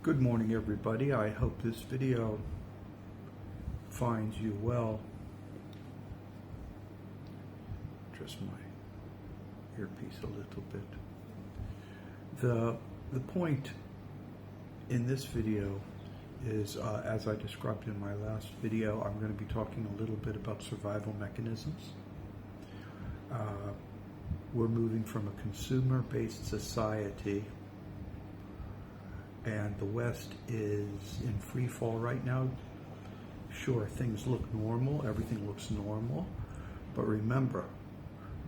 Good morning, everybody. I hope this video finds you well. Adjust my earpiece a little bit. The point in this video is, as I described in my last video, I'm going to be talking a little bit about survival mechanisms. We're moving from a consumer-based society, and the West is in free fall right now. Sure, things look normal, everything looks normal, but remember,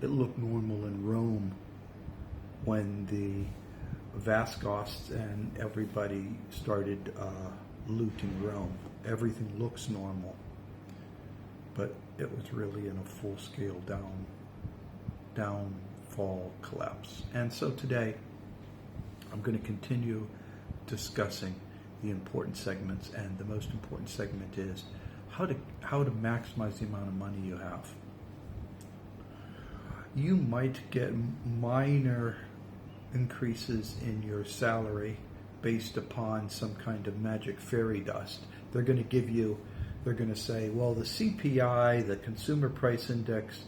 it looked normal in Rome when the Vascosts and everybody started looting Rome. Everything looks normal, but it was really in a full-scale downfall collapse. And so today, I'm going to continue discussing the important segments, and the most important segment is how to maximize the amount of money you have. You might get minor increases in your salary based upon some kind of magic fairy dust. They're going to say, well, the CPI, the Consumer Price Index,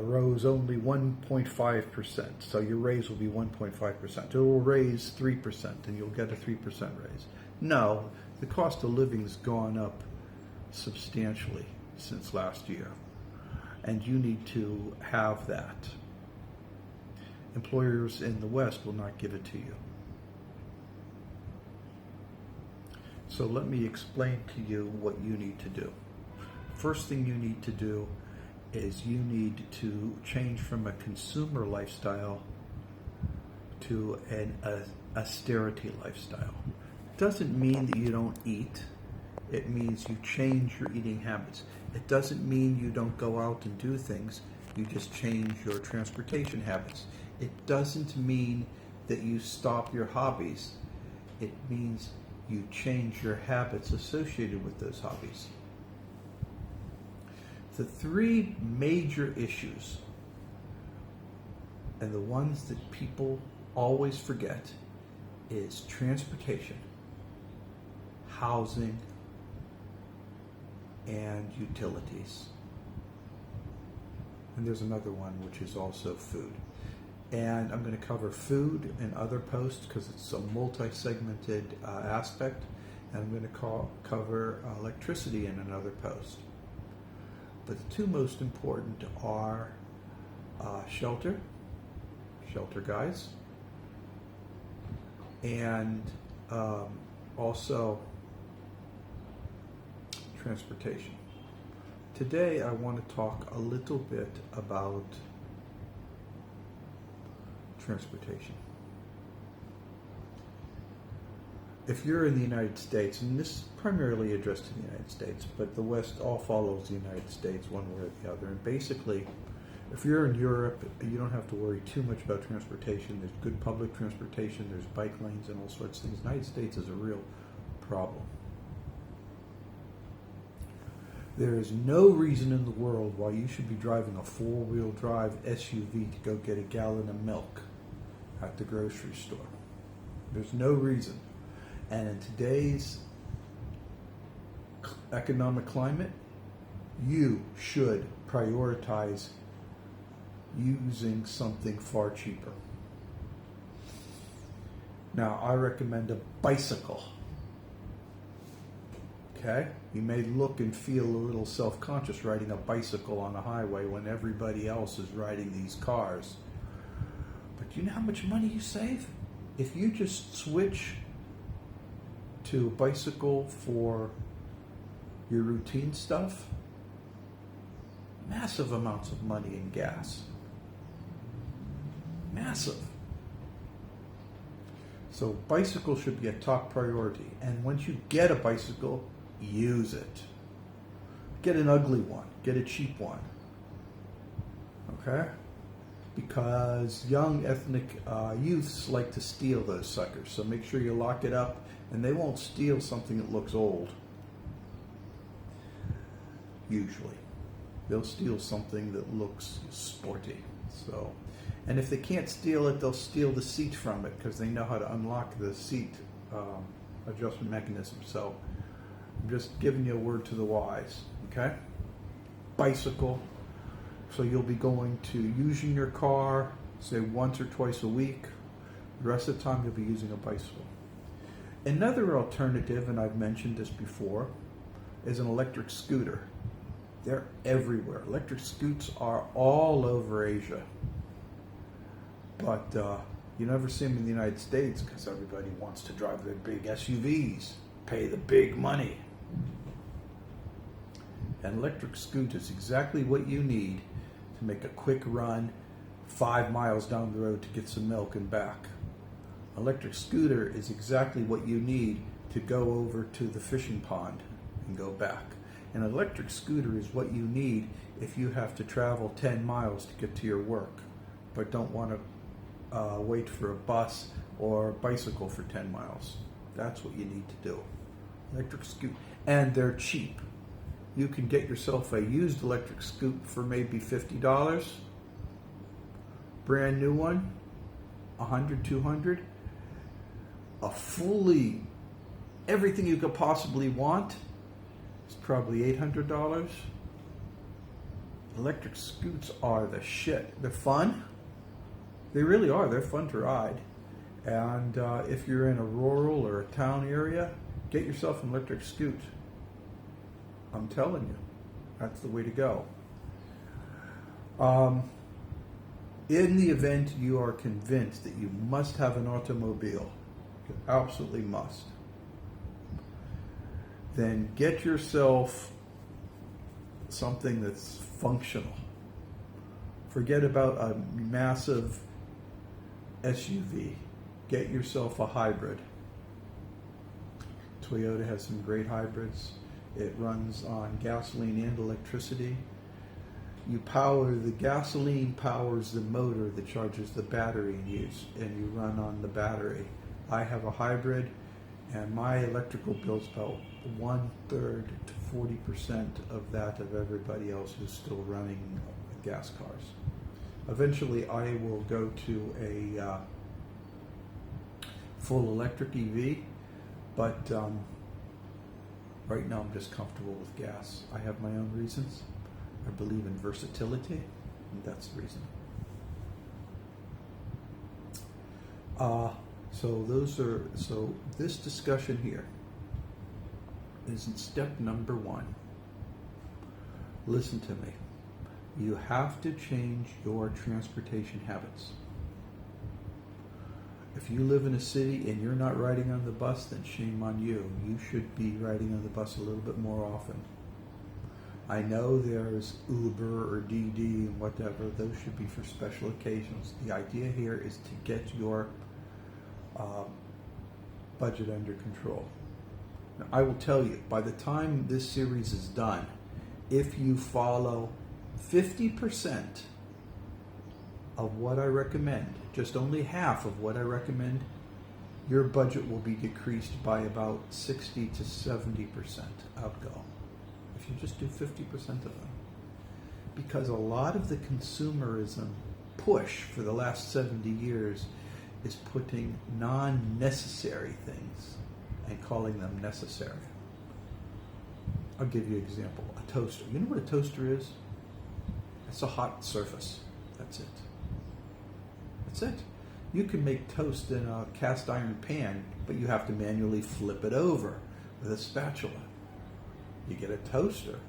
rose only 1.5%, so your raise will be 1.5%. It will raise 3%, and you'll get a 3% raise. No, the cost of living's gone up substantially since last year, and you need to have that. Employers in the West will not give it to you. So let me explain to you what you need to do. First thing you need to do is you need to change from a consumer lifestyle to an austerity lifestyle. Doesn't mean that you don't eat. It means you change your eating habits. It doesn't mean you don't go out and do things. You just change your transportation habits. It doesn't mean that you stop your hobbies. It means you change your habits associated with those hobbies. The three major issues, and the ones that people always forget, is transportation, housing, and utilities. And there's another one, which is also food. And I'm going to cover food in other posts because it's a multi-segmented aspect. And I'm going to cover electricity in another post. But the two most important are shelter guys, and also transportation. Today I want to talk a little bit about transportation. If you're in the United States, and this is primarily addressed to the United States, but the West all follows the United States one way or the other. And basically, if you're in Europe, you don't have to worry too much about transportation. There's good public transportation, there's bike lanes and all sorts of things. The United States is a real problem. There is no reason in the world why you should be driving a four-wheel drive SUV to go get a gallon of milk at the grocery store. There's no reason. And in today's economic climate, you should prioritize using something far cheaper. Now, I recommend a bicycle. Okay? You may look and feel a little self-conscious riding a bicycle on the highway when everybody else is riding these cars. But do you know how much money you save? If you just switch to a bicycle for your routine stuff, massive amounts of money in gas. Massive. So bicycle should be a top priority. And once you get a bicycle, use it. Get an ugly one. Get a cheap one. Okay? Because young ethnic youths like to steal those suckers. So make sure you lock it up, and they won't steal something that looks old. Usually. They'll steal something that looks sporty. So And if they can't steal it, they'll steal the seat from it because they know how to unlock the seat adjustment mechanism. So I'm just giving you a word to the wise, okay? Bicycle. So you'll be going to using your car, say once or twice a week. The rest of the time you'll be using a bicycle. Another alternative, and I've mentioned this before, is an electric scooter. They're everywhere. Electric scoots are all over Asia. But you never see them in the United States because everybody wants to drive their big SUVs, pay the big money. An electric scoot is exactly what you need to make a quick run 5 miles down the road to get some milk and back. Electric scooter is exactly what you need to go over to the fishing pond and go back. An electric scooter is what you need if you have to travel 10 miles to get to your work, but don't want to wait for a bus or bicycle for 10 miles. That's what you need to do. Electric scooter. And they're cheap. You can get yourself a used electric scoot for maybe $50. Brand new one, $100, $200. A fully, everything you could possibly want is probably $800. Electric scoots are the shit. They're fun. They really are. They're fun to ride. And if you're in a rural or a town area, get yourself an electric scoot. I'm telling you, that's the way to go. In the event you are convinced that you must have an automobile, you absolutely must, then get yourself something that's functional. Forget about a massive SUV. Get yourself a hybrid. Toyota has some great hybrids. It runs on gasoline and electricity. The gasoline powers the motor that charges the battery and you run on the battery. I have a hybrid, and my electrical bill's about 1/3 to 40% of that of everybody else who's still running gas cars. Eventually, I will go to a full electric EV, but right now I'm just comfortable with gas. I have my own reasons. I believe in versatility, and that's the reason. So this discussion here is in step number 1. Listen to me. You have to change your transportation habits. If you live in a city and you're not riding on the bus, then shame on you. You should be riding on the bus a little bit more often. I know there's Uber or DD and whatever. Those should be for special occasions. The idea here is to get your budget under control. Now, I will tell you, by the time this series is done, if you follow 50% of what I recommend, just only half of what I recommend, your budget will be decreased by about 60 to 70% outgo. If you just do 50% of them. Because a lot of the consumerism push for the last 70 years is putting non-necessary things and calling them necessary. I'll give you an example. A toaster. You know what a toaster is? It's a hot surface. That's it. That's it. You can make toast in a cast iron pan, but you have to manually flip it over with a spatula. You get a toaster.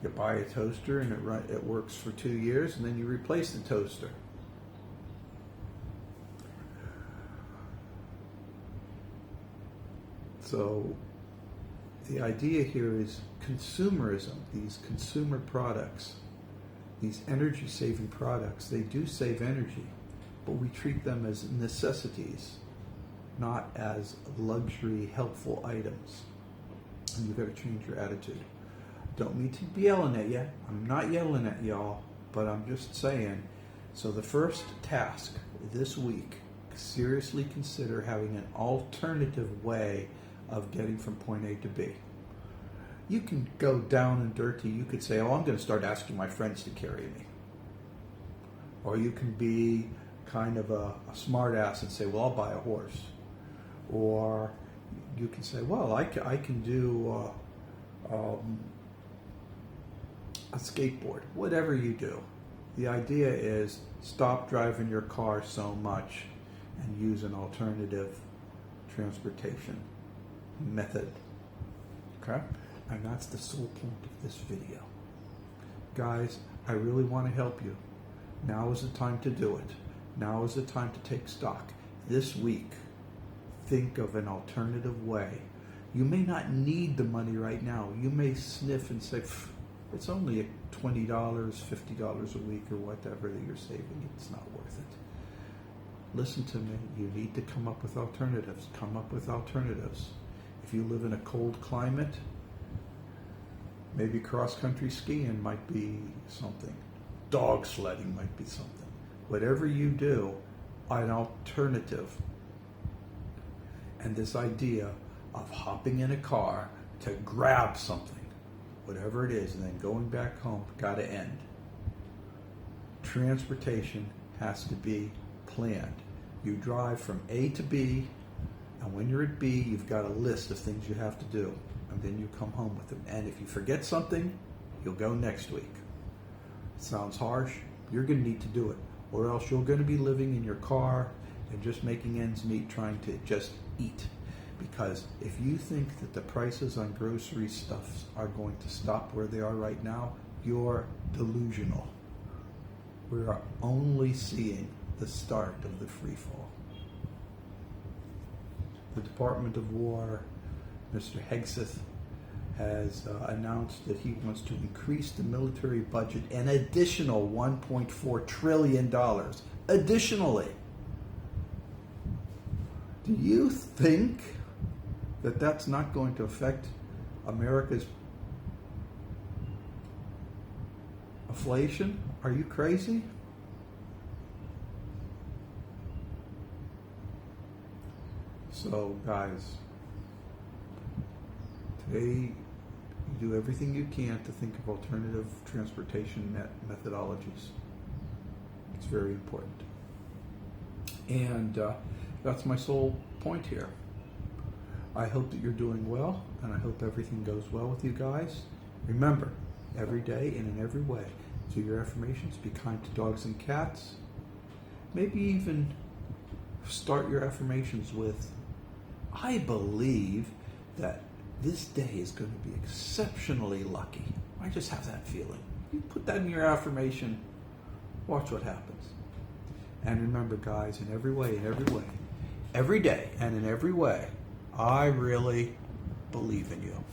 You buy a toaster and it works for 2 years, and then you replace the toaster. So the idea here is consumerism. These consumer products, these energy-saving products, they do save energy, but we treat them as necessities, not as luxury, helpful items. And you've got to change your attitude. Don't mean to be yelling at you. I'm not yelling at y'all, but I'm just saying. So the first task this week, seriously consider having an alternative way of getting from point A to B. You can go down and dirty. You could say, oh, I'm going to start asking my friends to carry me. Or you can be kind of a smart ass and say, well, I'll buy a horse. Or you can say, well, I can do a skateboard. Whatever you do. The idea is stop driving your car so much and use an alternative transportation method. Okay? And that's the sole point of this video. Guys, I really want to help you. Now is the time to do it. Now is the time to take stock. This week, think of an alternative way. You may not need the money right now. You may sniff and say, it's only $20, $50 a week or whatever that you're saving. It's not worth it. Listen to me. You need to come up with alternatives. Come up with alternatives. If you live in a cold climate, maybe cross-country skiing might be something. Dog sledding might be something. Whatever you do, an alternative. And this idea of hopping in a car to grab something, whatever it is, and then going back home, got to end. Transportation has to be planned. You drive from A to B, and when you're at B, you've got a list of things you have to do, and then you come home with them. And if you forget something, you'll go next week. It sounds harsh. You're going to need to do it, or else you're going to be living in your car and just making ends meet, trying to just eat. Because if you think that the prices on grocery stuff are going to stop where they are right now, you're delusional. We are only seeing the start of the free fall. The Department of War, Mr. Hegseth, has announced that he wants to increase the military budget an additional $1.4 trillion. Additionally. Do you think that that's not going to affect America's inflation? Are you crazy? So, guys, today you do everything you can to think of alternative transportation methodologies. It's very important. And that's my sole point here. I hope that you're doing well, and I hope everything goes well with you guys. Remember, every day and in every way, do your affirmations, be kind to dogs and cats. Maybe even start your affirmations with, I believe that this day is going to be exceptionally lucky. I just have that feeling. You put that in your affirmation, watch what happens. And remember, guys, in every way, every day, and in every way, I really believe in you.